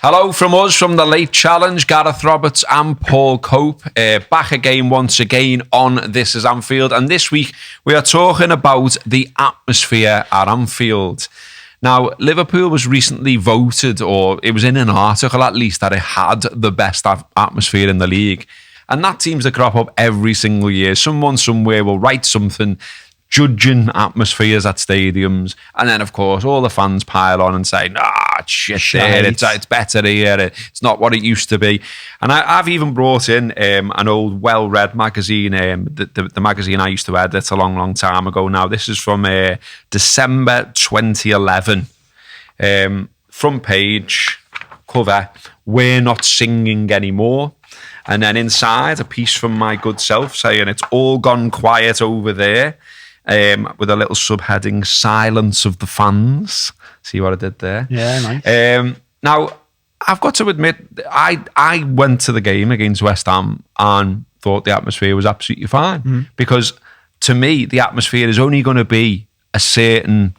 Hello from us, from the Late Challenge, Gareth Roberts and Paul Cope, back again once again on This Is Anfield. And this week we are talking about the atmosphere at Anfield. Now, Liverpool was recently voted, or it was in an article at least, that it had the best atmosphere in the league. And that seems to crop up every single year. Someone somewhere will write something judging atmospheres at stadiums, and then of course all the fans pile on and say, nah, it's better here, it's not what it used to be. And I've even brought in an old well-read magazine, the magazine I used to edit a long time ago now. This is from December 2011. Front page, cover, "We're not singing anymore." And then inside, a piece from my good self saying, "It's all gone quiet over there." With a little subheading, "Silence of the Fans." See what I did there? Yeah, nice. Now, I've got to admit, I went to the game against West Ham and thought the atmosphere was absolutely fine. Because to me, the atmosphere is only going to be at a certain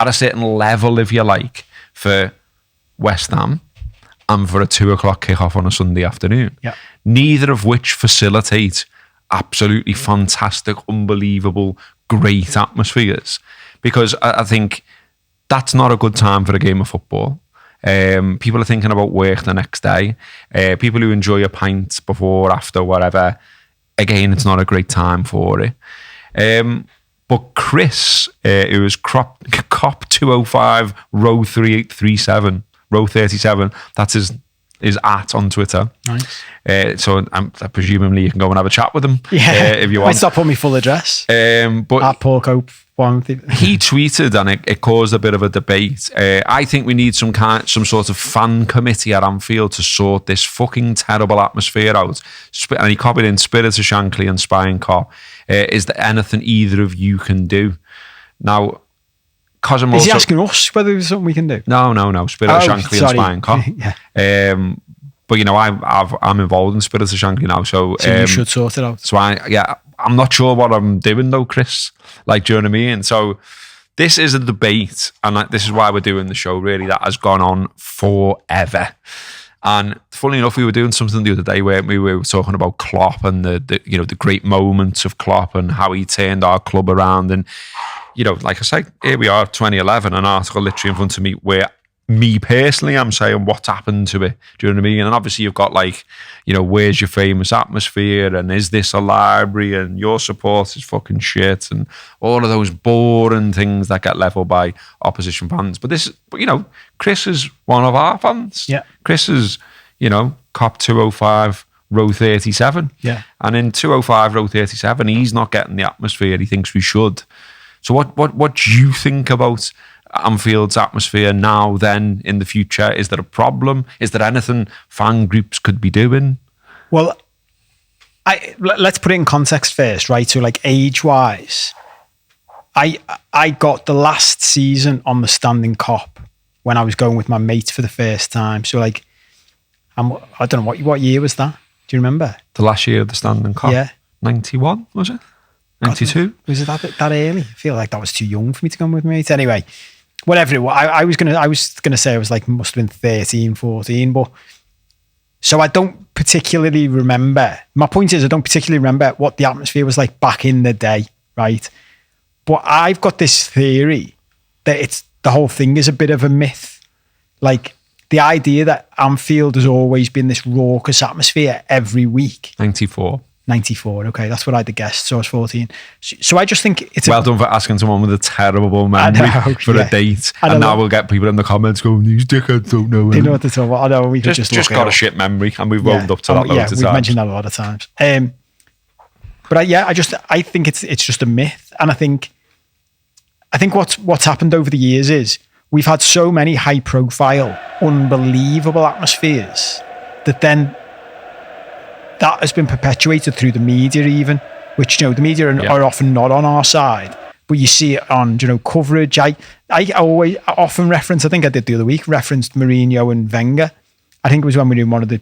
level, if you like, for West Ham and for a 2:00 kickoff on a Sunday afternoon. Yeah. Neither of which facilitate absolutely fantastic, unbelievable, great atmospheres, because I think that's not a good time for a game of football. People are thinking about work the next day. People who enjoy a pint before, after, whatever, again, it's not a great time for it. But Chris, who was Cop 205 row 337, row 37, that's his at on Twitter. Nice. So presumably you can go and have a chat with him if you want. Might not put my full address. But at Paul Cope. He tweeted, and it caused a bit of a debate. I think we need some sort of fan committee at Anfield to sort this fucking terrible atmosphere out. And he copied in Spirit of Shankly and Spying Cop. Is there anything either of you can do? Now, is he asking us whether there's something we can do? No. Spirit of Shankly and Spying Cop. Yeah. But I'm involved in Spirit of Shankly now, so you should sort it out. So I'm not sure what I'm doing though, Chris. Like, do you know what I mean? So this is a debate, and this is why we're doing the show. Really, that has gone on forever. And funnily enough, we were doing something the other day where we were talking about Klopp and the great moments of Klopp and how he turned our club around. And like I say, here we are, 2011, an article literally in front of me where me personally, I'm saying what's happened to it. Do you know what I mean? And obviously you've got where's your famous atmosphere, and is this a library, and your support is fucking shit, and all of those boring things that get leveled by opposition fans. But Chris is one of our fans. Yeah. Chris is, Cop 205 row 37. Yeah. And in 205 row 37, he's not getting the atmosphere he thinks we should. So what do you think about Anfield's atmosphere now, then, in the future? Is there a problem? Is there anything fan groups could be doing? Well, let's put it in context first, right? So, like, age-wise, I got the last season on the standing Cop when I was going with my mates for the first time. So, like, I don't know, what year was that? Do you remember? The last year of the standing Cop? Yeah. 91, was it? 92? Was it that early? I feel like that was too young for me to go with mates. Anyway, whatever it was, I was gonna say I was like, must have been 13, 14, but so I don't particularly remember. My point is, I don't particularly remember what the atmosphere was like back in the day, right? But I've got this theory that the whole thing is a bit of a myth. Like, the idea that Anfield has always been this raucous atmosphere every week. 94, okay, that's what I'd have guessed. So I was 14. So I just think it's well done for asking someone with a terrible memory for a date. And now we'll get people in the comments going, "These dickheads don't know." They know what to talk about. I know we could just got a shit memory, and we've rolled up to that loads of times. We've mentioned that a lot of times. But I think it's just a myth, and I think what's happened over the years is we've had so many high-profile, unbelievable atmospheres that has been perpetuated through the media, even, which, the media are often not on our side, but you see it on, coverage. I often reference, I think I did the other week, referenced Mourinho and Wenger. I think it was when we were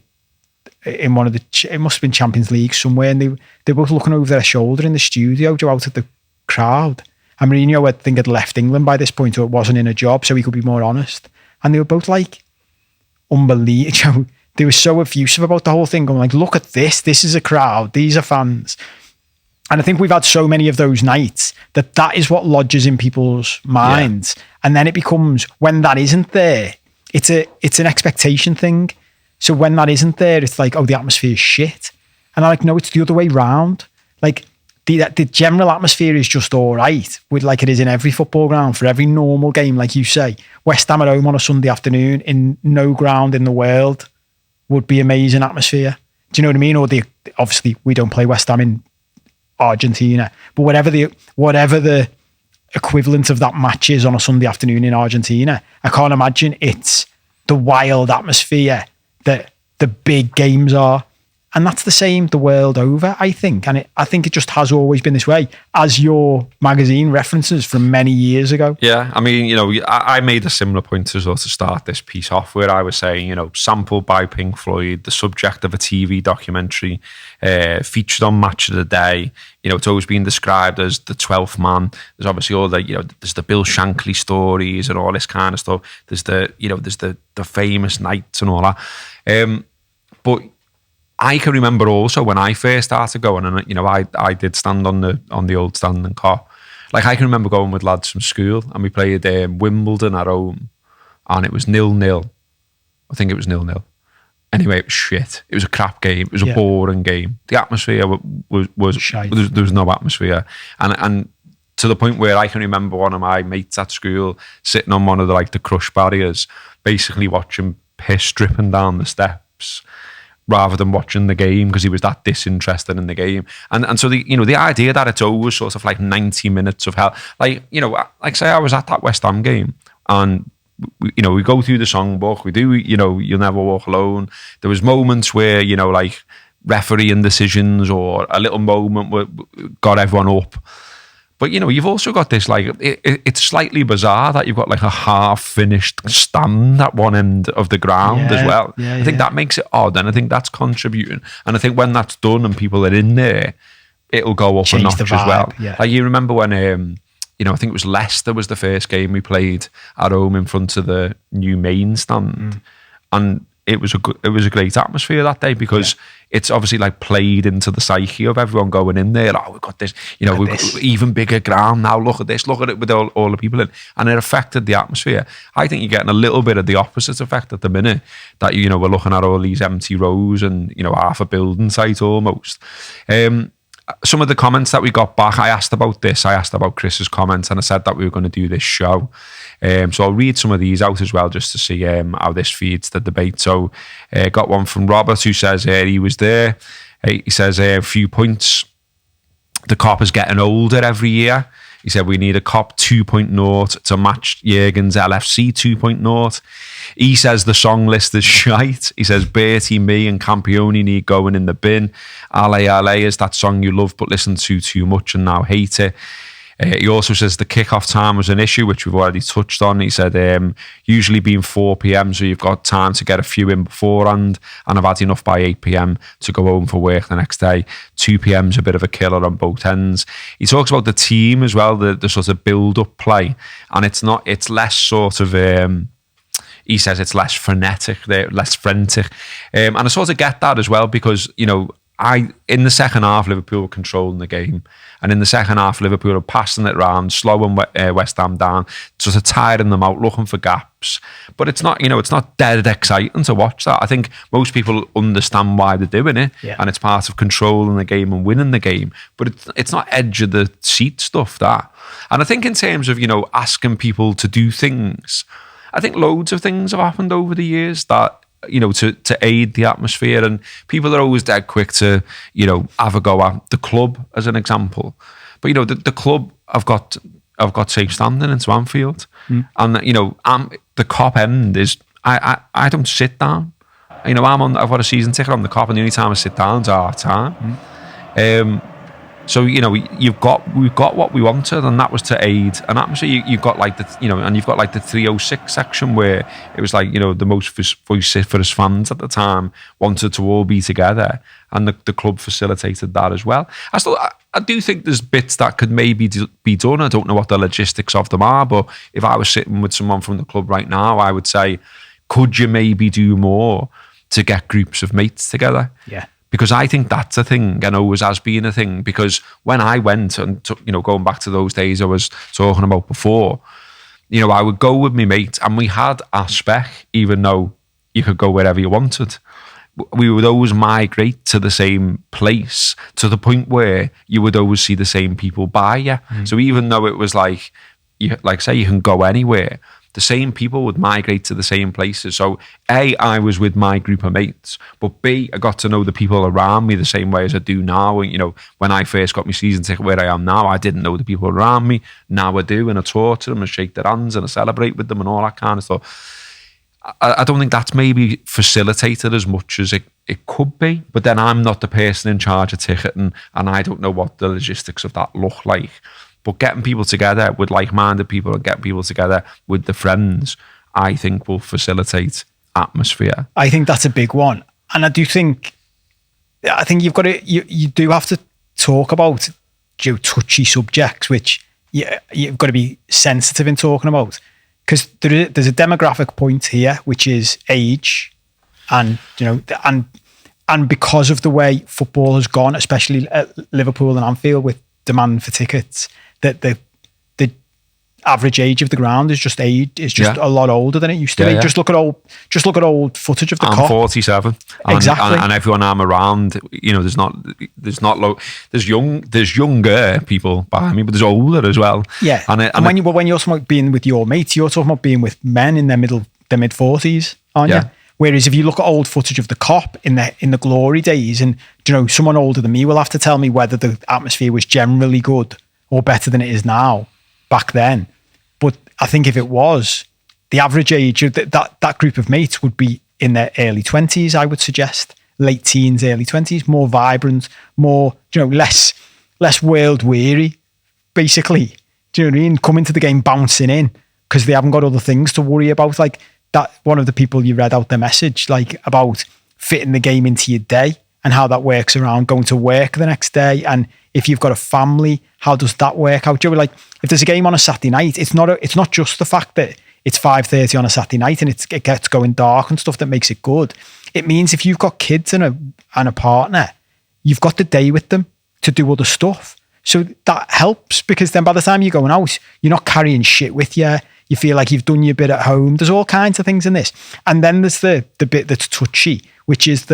it must have been Champions League somewhere, and they were both looking over their shoulder in the studio, out at the crowd. And Mourinho, I think, had left England by this point, or it wasn't in a job, so he could be more honest. And they were both like, unbelievable. They were so effusive about the whole thing. I'm like, look at this. This is a crowd. These are fans. And I think we've had so many of those nights that is what lodges in people's minds. Yeah. And then it becomes, when that isn't there, it's an expectation thing. So when that isn't there, it's like, oh, the atmosphere is shit. And I'm like, no, it's the other way round. Like the general atmosphere is just all right, with like it is in every football ground for every normal game, like you say. West Ham at home on a Sunday afternoon in no ground in the world would be amazing atmosphere. Do you know what I mean? Or obviously we don't play West Ham in Argentina, but whatever the equivalent of that match is on a Sunday afternoon in Argentina, I can't imagine it's the wild atmosphere that the big games are. And that's the same the world over, I think. And I think it just has always been this way, as your magazine references from many years ago. Yeah, I mean, I made a similar point as well to start this piece off, where I was saying, sampled by Pink Floyd, the subject of a TV documentary, featured on Match of the Day. It's always been described as the 12th man. There's obviously all the, there's the Bill Shankly stories and all this kind of stuff. There's the famous nights and all that. But I can remember also when I first started going, and I did stand on the old standing car. Like, I can remember going with lads from school, and we played Wimbledon at home, and it was 0-0. I think it was 0-0. Anyway, it was shit. It was a crap game. It was a boring game. The atmosphere was shite. There was no atmosphere, and to the point where I can remember one of my mates at school sitting on one of the crush barriers, basically watching piss dripping down the steps, rather than watching the game, because he was that disinterested in the game. And so the idea that it's always sort of like 90 minutes of hell, like say I was at that West Ham game, and we go through the songbook, we do, You'll Never Walk Alone. There was moments where, like refereeing decisions or a little moment where got everyone up. But, you've also got this, it's slightly bizarre that you've got a half-finished stand at one end of the ground as well. Yeah, I think that makes it odd, and I think that's contributing. And I think when that's done and people are in there, it'll go up a notch as well. Yeah. Like, you remember when, I think it was Leicester was the first game we played at home in front of the new main stand. And it was a great atmosphere that day, because it's obviously played into the psyche of everyone going in there. Oh, we've got this, we've got even bigger ground now. Look at this, look at it with all the people in, and it affected the atmosphere. I think you're getting a little bit of the opposite effect at the minute, that we're looking at all these empty rows and half a building site almost. Some of the comments that we got back, I asked about Chris's comments, and I said that we were going to do this show. So I'll read some of these out as well, just to see how this feeds the debate. So got one from Robert, who says he was there. He says a few points. The cop is getting older every year. He said we need a cop 2.0 to match Jurgen's LFC 2.0. He says the song list is shite. He says Bertie, me and Campione need going in the bin. Ale Ale is that song you love but listen to too much and now hate it. He also says the kickoff time was an issue, which we've already touched on. He said usually being 4 p.m, so you've got time to get a few in beforehand, and I've had enough by 8 p.m. to go home for work the next day. 2 p.m. is a bit of a killer on both ends. He talks about the team as well, the sort of build-up play, and it's less sort of... he says it's less frenetic, less frantic. And I sort of get that as well, because, in the second half, Liverpool were controlling the game. And in the second half, Liverpool were passing it around, slowing West Ham down, sort of tiring them out, looking for gaps. But it's not, it's not dead exciting to watch that. I think most people understand why they're doing it. Yeah. And it's part of controlling the game and winning the game. But it's not edge of the seat stuff, that. And I think in terms of, asking people to do things, I think loads of things have happened over the years that, to aid the atmosphere, and people are always dead quick to, have a go at the club as an example. But, the club have got safe standing into Anfield. And, the cop end is, I don't sit down. I've got a season ticket on the cop, and the only time I sit down is half time. So, we've got what we wanted, and that was to aid an atmosphere. You've got and you've got the 306 section where it was the most vociferous fans at the time wanted to all be together, and the club facilitated that as well. I do think there's bits that could maybe be done. I don't know what the logistics of them are, but if I was sitting with someone from the club right now, I would say, could you maybe do more to get groups of mates together? Yeah. Because I think that's a thing and always has been a thing. Because when I went and took, going back to those days I was talking about before, I would go with my mates and we had our spec, even though you could go wherever you wanted. We would always migrate to the same place to the point where you would always see the same people by you. So even though it was like say you can go anywhere, the same people would migrate to the same places. So A, I was with my group of mates, but B, I got to know the people around me the same way as I do now. And, when I first got my season ticket where I am now, I didn't know the people around me. Now I do, and I talk to them and shake their hands and I celebrate with them and all that kind of stuff. I don't think that's maybe facilitated as much as it could be, but then I'm not the person in charge of ticketing and I don't know what the logistics of that look like. But getting people together with like-minded people and getting people together with the friends, I think will facilitate atmosphere. I think that's a big one. And I think you've got to, you do have to talk about touchy subjects, which you've got to be sensitive in talking about. Because there's a demographic point here, which is age, and and because of the way football has gone, especially at Liverpool and Anfield, with demand for tickets, that the average age of the ground is just a lot older than it used to be. Just look at old footage of the Kop. I'm 47. Exactly. And everyone I'm around, there's younger people behind me, but there's older as well. Yeah. And when you're talking about being with your mates, you're talking about being with men in their mid-40s, aren't you? Whereas if you look at old footage of the Kop in the glory days, and someone older than me will have to tell me whether the atmosphere was generally good or better than it is now back then. But I think if it was, the average age of that group of mates would be in their early 20s, I would suggest. Late teens, early 20s, more vibrant, more, less world weary, basically. Do you know what I mean? Coming to the game bouncing in because they haven't got other things to worry about. Like that, one of the people you read out their message, like about fitting the game into your day and how that works around going to work the next day. And if you've got a family, how does that work out? Like if there's a game on a Saturday night, it's not just the fact that it's 5:30 on a Saturday night and it gets going dark and stuff that makes it good. It means if you've got kids and a partner, you've got the day with them to do other stuff. So that helps, because then by the time you're going out, you're not carrying shit with you. You feel like you've done your bit at home. There's all kinds of things in this. And then there's the bit that's touchy, which is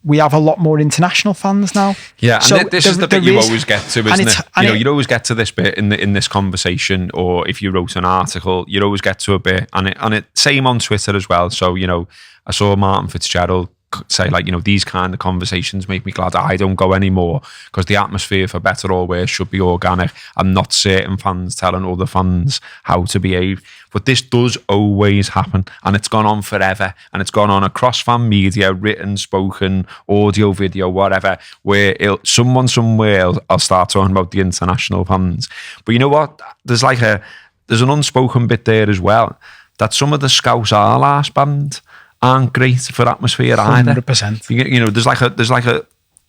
we have a lot more international fans now. Yeah, so and this is the bit you always get to, isn't it? You'd always get to this bit in this conversation, or if you wrote an article, you'd always get to a bit, and it same on Twitter as well. So, I saw Martin Fitzgerald say, like, these kind of conversations make me glad I don't go anymore, because the atmosphere, for better or worse, should be organic and not certain fans telling other fans how to behave. But this does always happen, and it's gone on forever, and it's gone on across fan media, written, spoken, audio, video, whatever, where someone somewhere I'll start talking about the international fans. But you know what? There's an unspoken bit there as well, that some of the Scouse Our Last band aren't great for atmosphere either. 100%.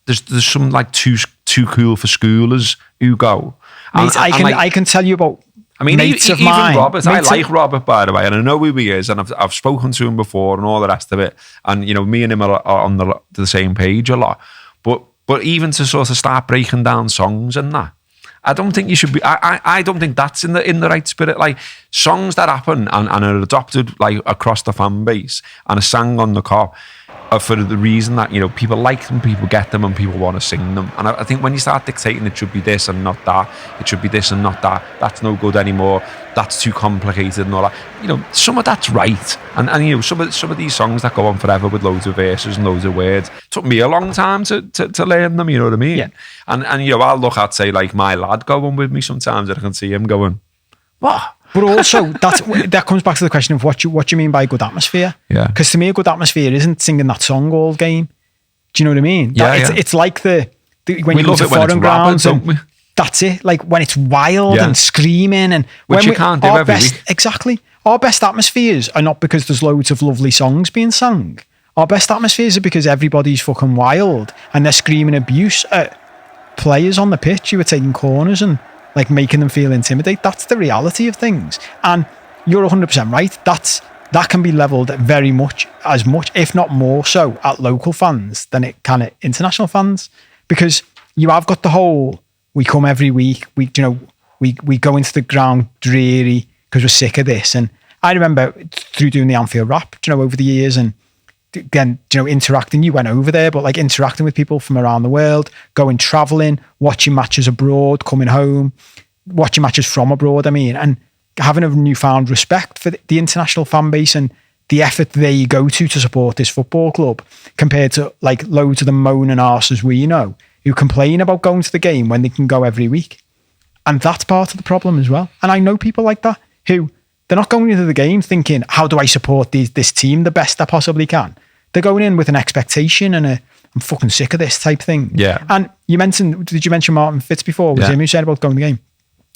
There's some like too cool for schoolers who go. Mate, I can tell you about. I mean, mates even of mine. Robert, I like Robert, by the way, and I know who he is, and I've spoken to him before and all the rest of it. And, me and him are on the same page a lot. But even to sort of start breaking down songs and that, I don't think you should be. I don't think that's in the right spirit. Like songs that happen and are adopted like across the fan base and are sang on the Kop are for the reason that people like them, people get them, and people want to sing them. And I think when you start dictating it should be this and not that, it should be this and not that, that's no good anymore, that's too complicated and all that. Some of that's right, and some of these songs that go on forever with loads of verses and loads of words took me a long time to learn them. You know what I mean? Yeah. And I'll look at, say, like my lad going with me sometimes, and I can see him going, what? But also, that comes back to the question of what you mean by good atmosphere. Yeah. Because to me, a good atmosphere isn't singing that song all game. Do you know what I mean? It's like when you go to foreign grounds, don't we? That's it. Like when it's wild and screaming, and which you can't do every week. Exactly. Our best atmospheres are not because there's loads of lovely songs being sung. Our best atmospheres are because everybody's fucking wild and they're screaming abuse at players on the pitch who are taking corners and like making them feel intimidated. That's the reality of things. And you're 100% right. That's that can be levelled very much, if not more so, at local fans than it can at international fans, because you have got the whole, we come every week, we go into the ground dreary because we're sick of this. And I remember through doing the Anfield Wrap, over the years, and then, interacting, you went over there, but like interacting with people from around the world, going traveling, watching matches abroad, coming home, watching matches from abroad, and having a newfound respect for the international fan base and the effort they go to support this football club, compared to like loads of the moaning arses we know who complain about going to the game when they can go every week. And that's part of the problem as well. And I know people like that who, they're not going into the game thinking, how do I support this team the best I possibly can? They're going in with an expectation and I'm fucking sick of this type thing. Yeah. And did you mention Martin Fitz before? Was him who said about going to the game?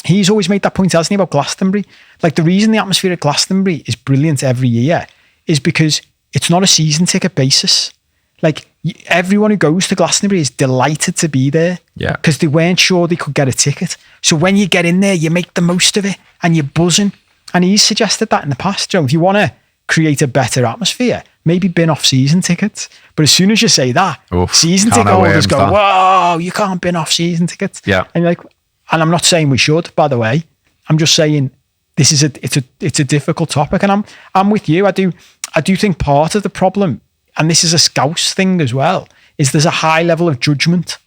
He's always made that point, hasn't he, about Glastonbury? Like, the reason the atmosphere at Glastonbury is brilliant every year is because it's not a season ticket basis. Like, everyone who goes to Glastonbury is delighted to be there. Yeah. Because they weren't sure they could get a ticket. So when you get in there, you make the most of it and you're buzzing. And he's suggested that in the past, Joe. If you want to create a better atmosphere, maybe bin off season tickets. But as soon as you say that, season ticket holders go, whoa, you can't bin off season tickets. Yeah. And you're like, and I'm not saying we should, by the way. I'm just saying this is it's a difficult topic, and I'm with you. I do think part of the problem, and this is a Scouse thing as well, is there's a high level of judgment.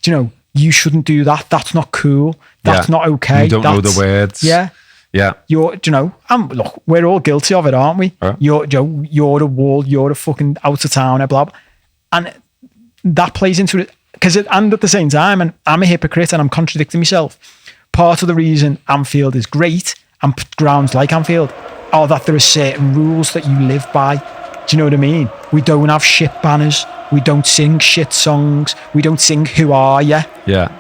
You shouldn't do that. That's not cool. That's not okay. You don't know the words. Yeah. Yeah. Look, we're all guilty of it, aren't we? Right. You're a wall, you're a fucking out of town, blah, blah. And that plays into it. And at the same time, and I'm a hypocrite and I'm contradicting myself, part of the reason Anfield is great and grounds like Anfield are that there are certain rules that you live by. Do you know what I mean? We don't have shit banners. We don't sing shit songs. We don't sing "Who Are Ya?"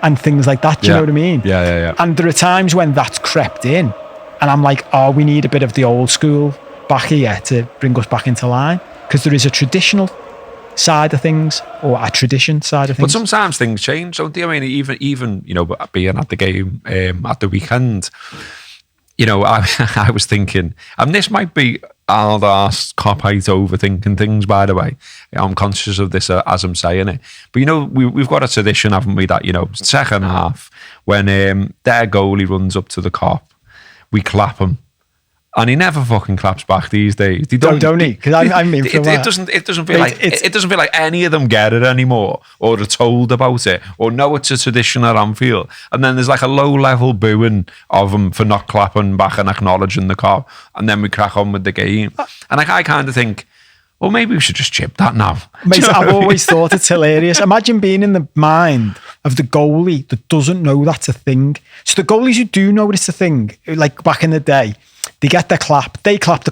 And things like that. Do you know what I mean? Yeah. And there are times when that's crept in and I'm like, we need a bit of the old school back here to bring us back into line, because there is a traditional side of things, or a tradition side of things. But sometimes things change, don't they? I mean, even being at the game at the weekend, I was thinking, and this might be hard ass cop-out overthinking things, by the way. I'm conscious of this as I'm saying it. But we've got a tradition, haven't we, that second half, when their goalie runs up to the cop, we clap him. And he never fucking claps back these days. Don't he? Because I'm in for it doesn't feel like any of them get it anymore, or are told about it, or know it's a tradition at Anfield. And then there's like a low level booing of them for not clapping back and acknowledging the cop, and then we crack on with the game. And I kind of think, well, maybe we should just chip that now. Mate, I've always thought it's hilarious. Imagine being in the mind of the goalie that doesn't know that's a thing. So the goalies who do know it's a thing, like back in the day, they get their clap, they clap the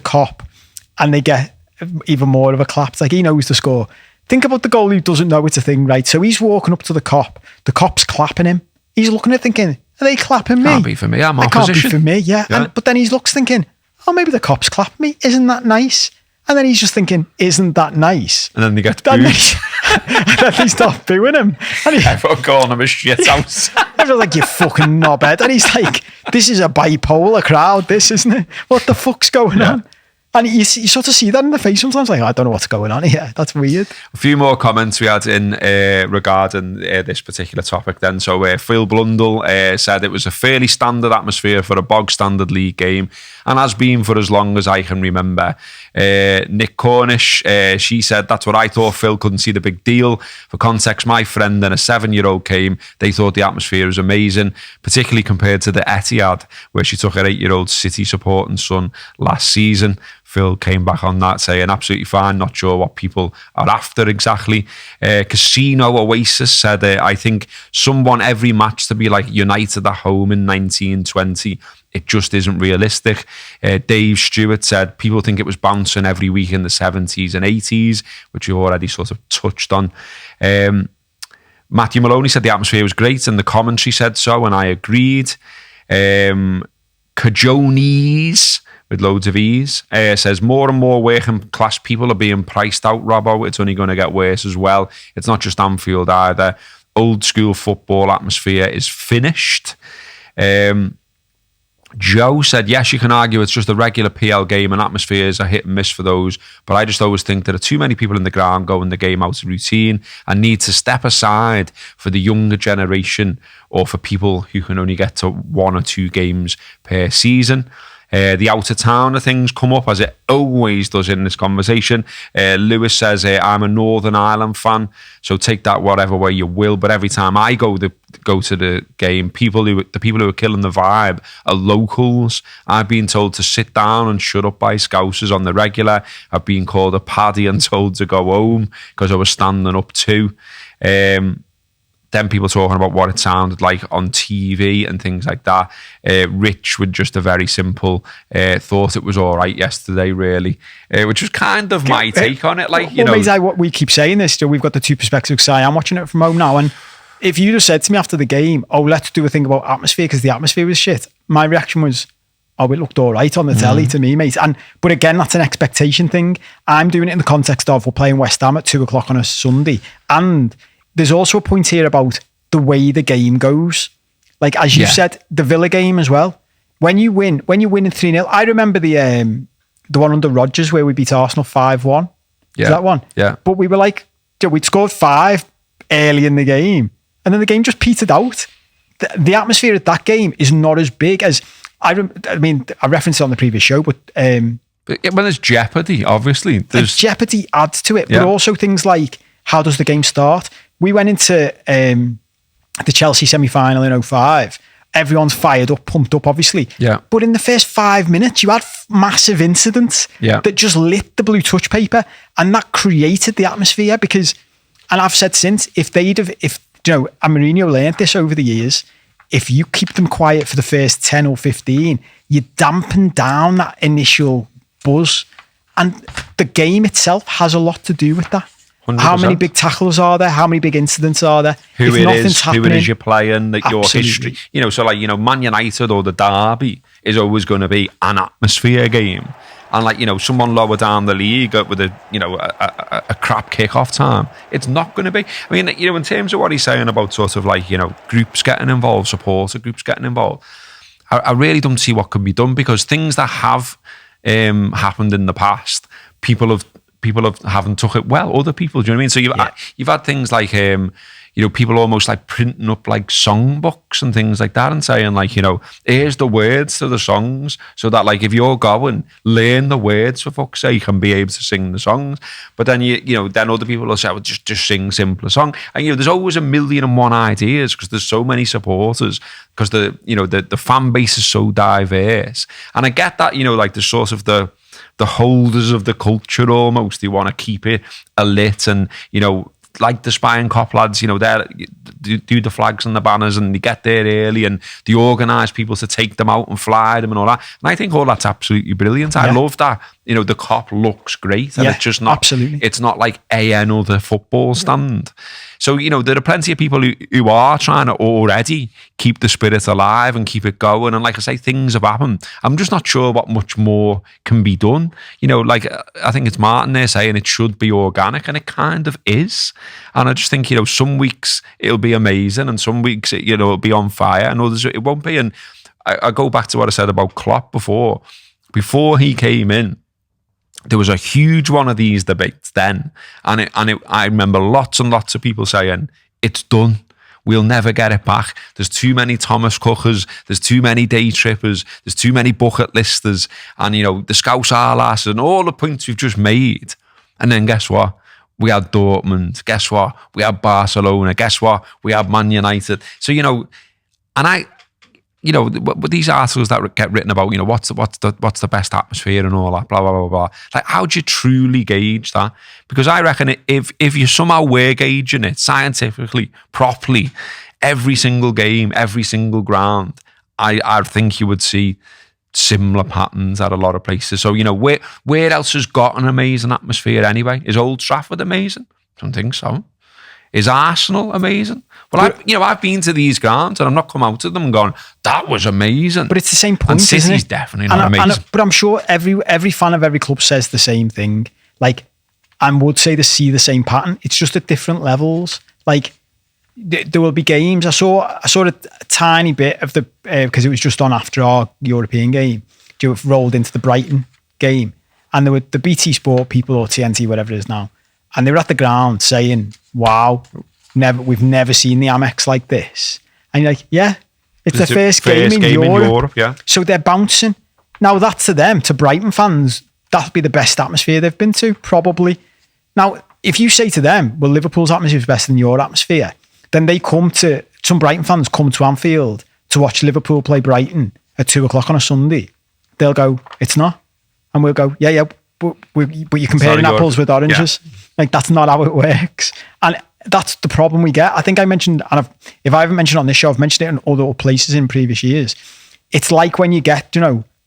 cop, and they get even more of a clap. It's like he knows the score. Think about the goalie who doesn't know it's a thing, right? So he's walking up to the cop's clapping him. He's looking at it thinking, are they clapping me? Can't be for me, I'm opposition. Can't be for me, yeah. But then he looks thinking, maybe the cop's clapping me, isn't that nice? And then he's just thinking, isn't that nice? And then they get booed. And then they start booing him. And everyone calling him a shit house. Everyone's like, you fucking knobhead. And he's like, this is a bipolar crowd, this, isn't it? What the fuck's going on? And you sort of see that in the face sometimes, like, I don't know what's going on here. That's weird. A few more comments we had in regarding this particular topic then. So Phil Blundell said it was a fairly standard atmosphere for a bog standard league game, and has been for as long as I can remember. Nick Cornish, she said, that's what I thought. Phil couldn't see the big deal. For context, my friend and a 7-year-old came. They thought the atmosphere was amazing, particularly compared to the Etihad, where she took her 8-year-old City supporting son last season. Phil came back on that saying, absolutely fine, not sure what people are after exactly. Casino Oasis said, I think someone every match to be like United at home in 1920. It just isn't realistic. Dave Stewart said, people think it was bouncing every week in the 70s and 80s, which we already sort of touched on. Matthew Maloney said the atmosphere was great, and the commentary said so, and I agreed. Cajones, with loads of ease, says more and more working class people are being priced out, Robbo. It's only going to get worse as well. It's not just Anfield either. Old school football atmosphere is finished. Joe said, yes, you can argue it's just a regular PL game and atmospheres are hit and miss for those, but I just always think there are too many people in the ground going the game out of routine and need to step aside for the younger generation or for people who can only get to 1 or 2 games per season. The outer town of things come up, as it always does in this conversation. Lewis says, I'm a Northern Ireland fan, so take that whatever way you will. But every time I go to the game, the people who are killing the vibe are locals. I've been told to sit down and shut up by Scousers on the regular. I've been called a paddy and told to go home because I was standing up too. Then people talking about what it sounded like on TV and things like that. Rich with just a very simple thought it was all right yesterday, really, which was kind of my take on it. Like, you know, what we keep saying this, we've got the two perspectives. Because I am watching it from home now, and if you just said to me after the game, "Oh, let's do a thing about atmosphere," because the atmosphere was shit, my reaction was, "Oh, it looked all right on the telly to me, mate." But again, that's an expectation thing. I'm doing it in the context of we're playing West Ham at 2:00 on a Sunday, and there's also a point here about the way the game goes. Like, as you said, the Villa game as well. When you win in 3-0, I remember the one under Rodgers where we beat Arsenal 5-1. Yeah. That one? Yeah. But we were like, we'd scored 5 early in the game, and then the game just petered out. The atmosphere at that game is not as big as, I referenced it on the previous show, but when there's jeopardy, obviously. There's jeopardy adds to it, but also things like, how does the game start? We went into the Chelsea semi-final in 2005. Everyone's fired up, pumped up, obviously. Yeah. But in the first 5 minutes, you had massive incidents that just lit the blue touch paper, and that created the atmosphere. Because, and I've said since, if and Mourinho learned this over the years, if you keep them quiet for the first 10 or 15, you dampen down that initial buzz, and the game itself has a lot to do with that. 100%. How many big tackles are there? How many big incidents are there? Who it is you're playing, that your history. You know, so like, you know, Man United or the derby is always going to be an atmosphere game. And like, you know, someone lower down the league with a crap kick-off time, it's not going to be. I mean, you know, in terms of what he's saying about sort of like, you know, groups getting involved, supporter groups getting involved, I really don't see what can be done, because things that have happened in the past, people haven't took it well. Other people, do you know what I mean? So you've had things like you know, people almost like printing up like songbooks and things like that and saying like, you know, here's the words to the songs, so that like if you're going, learn the words for fuck's sake and be able to sing the songs. But then then other people will say, well, just sing simpler song. And you know, there's always 1,000,001 ideas, because there's so many supporters, because the fan base is so diverse. And I get that, you know, like the sort of the holders of the culture almost, they want to keep it lit, and you know, like the Spy and Cop lads, you know, they do the flags and the banners, and they get there early, and they organise people to take them out and fly them and all that. And I think all that's absolutely brilliant. I love that. You know, the Cop looks great, and it's just not, absolutely. It's not like another football stand. So, you know, there are plenty of people who are trying to already keep the spirit alive and keep it going. And like I say, things have happened. I'm just not sure what much more can be done. You know, like I think it's Martin there saying it should be organic, and it kind of is. And I just think, you know, some weeks it'll be amazing, and some weeks, it'll be on fire, and others it won't be. And I go back to what I said about Klopp before. Before he came in, there was a huge one of these debates then, and I remember lots and lots of people saying, it's done. We'll never get it back. There's too many Thomas Cookers. There's too many day trippers. There's too many bucket listers. And, you know, the Scouse Arlas and all the points we've just made. And then guess what? We had Dortmund. Guess what? We had Barcelona. Guess what? We had Man United. So, you know, and you know, with these articles that get written about, you know, what's the best atmosphere and all that, blah, blah, blah, blah. Like, how do you truly gauge that? Because I reckon if you somehow were gauging it scientifically, properly, every single game, every single ground, I think you would see similar patterns at a lot of places. So, you know, where else has got an amazing atmosphere anyway? Is Old Trafford amazing? I don't think so. Is Arsenal amazing? Well, I've been to these grounds and I'm not come out of them and gone, that was amazing. But it's the same point, and City's isn't it? Definitely not amazing. But I'm sure every fan of every club says the same thing. Like, and would say to see the same pattern. It's just at different levels. Like, there will be games. I saw a tiny bit of the, because it was just on after our European game. Joe rolled into the Brighton game, and there were the BT Sport people, or TNT, whatever it is now, and they were at the ground saying, "Wow, we've never seen the Amex like this." And you're like, "Yeah, it's their first game in Europe." Yeah. So they're bouncing. Now that to them, to Brighton fans, that'd be the best atmosphere they've been to, probably. Now, if you say to them, "Well, Liverpool's atmosphere is better than your atmosphere," then some Brighton fans come to Anfield to watch Liverpool play Brighton at 2:00 on a Sunday. They'll go, "It's not." And we'll go, yeah, but you're comparing apples with oranges. Yeah. Like, that's not how it works. And that's the problem we get. I think I mentioned, and if I haven't mentioned it on this show, I've mentioned it in other places in previous years. It's like when you get,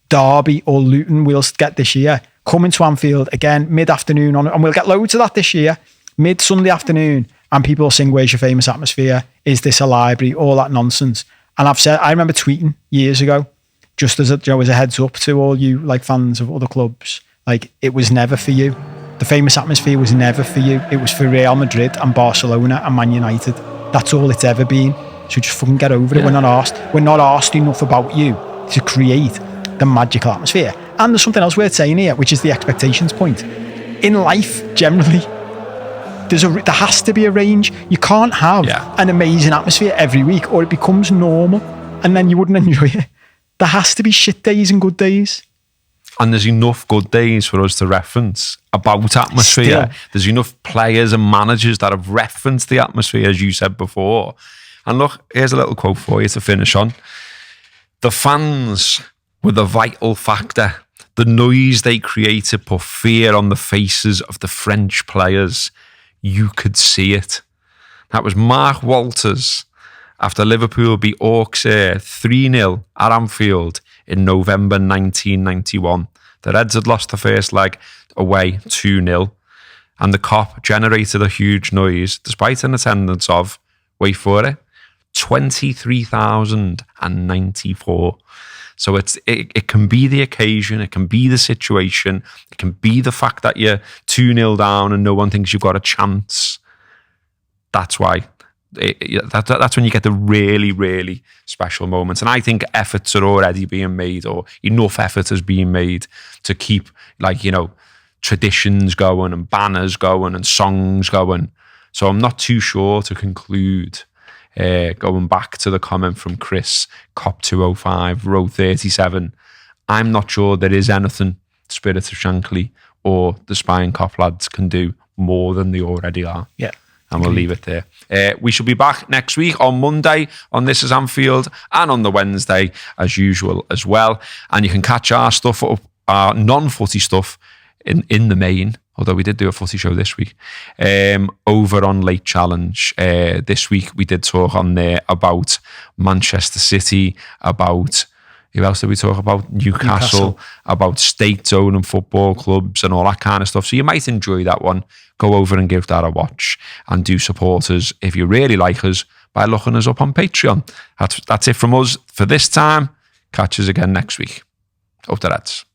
Derby or Luton, we'll get this year, coming to Anfield again, mid-afternoon, and we'll get loads of that this year, mid-Sunday afternoon, and people will sing, "Where's your famous atmosphere? Is this a library?" All that nonsense. And I remember tweeting years ago, just as a heads up to all you like fans of other clubs, like, it was never for you. The famous atmosphere was never for you. It was for Real Madrid and Barcelona and Man United. That's all it's ever been. So just fucking get over it. We're not asked enough about you to create the magical atmosphere. And there's something else worth saying here, which is the expectations point. In life, generally, there has to be a range. You can't have an amazing atmosphere every week, or it becomes normal, and then you wouldn't enjoy it. There has to be shit days and good days. And there's enough good days for us to reference about atmosphere. There's enough players and managers that have referenced the atmosphere, as you said before. And look, here's a little quote for you to finish on. "The fans were the vital factor. The noise they created put fear on the faces of the French players. You could see it." That was Mark Walters after Liverpool beat Auxerre 3-0 at Anfield in November 1991. The Reds had lost the first leg away 2-0, and the Kop generated a huge noise despite an attendance of, wait for it, 23,094. So it can be the occasion, it can be the situation, it can be the fact that you're 2-0 down and no one thinks you've got a chance. That's why. That's when you get the really, really special moments. And I think efforts are already being made, or enough effort is being made to keep, traditions going and banners going and songs going. So I'm not too sure to conclude, going back to the comment from Chris, Cop 205, row 37. I'm not sure there is anything Spirit of Shankly or the Spying Cop lads can do more than they already are. Yeah. And we'll leave it there. We shall be back next week on Monday on This Is Anfield, and on the Wednesday as usual as well. And you can catch our stuff up, our non-footy stuff in the main, although we did do a footy show this week, over on Late Challenge. This week we did talk on there about Manchester City, about... Who else did we talk about? Newcastle, about state zone and football clubs and all that kind of stuff. So you might enjoy that one. Go over and give that a watch, and do support us if you really like us by looking us up on Patreon. That's it from us for this time. Catch us again next week. Up the Reds.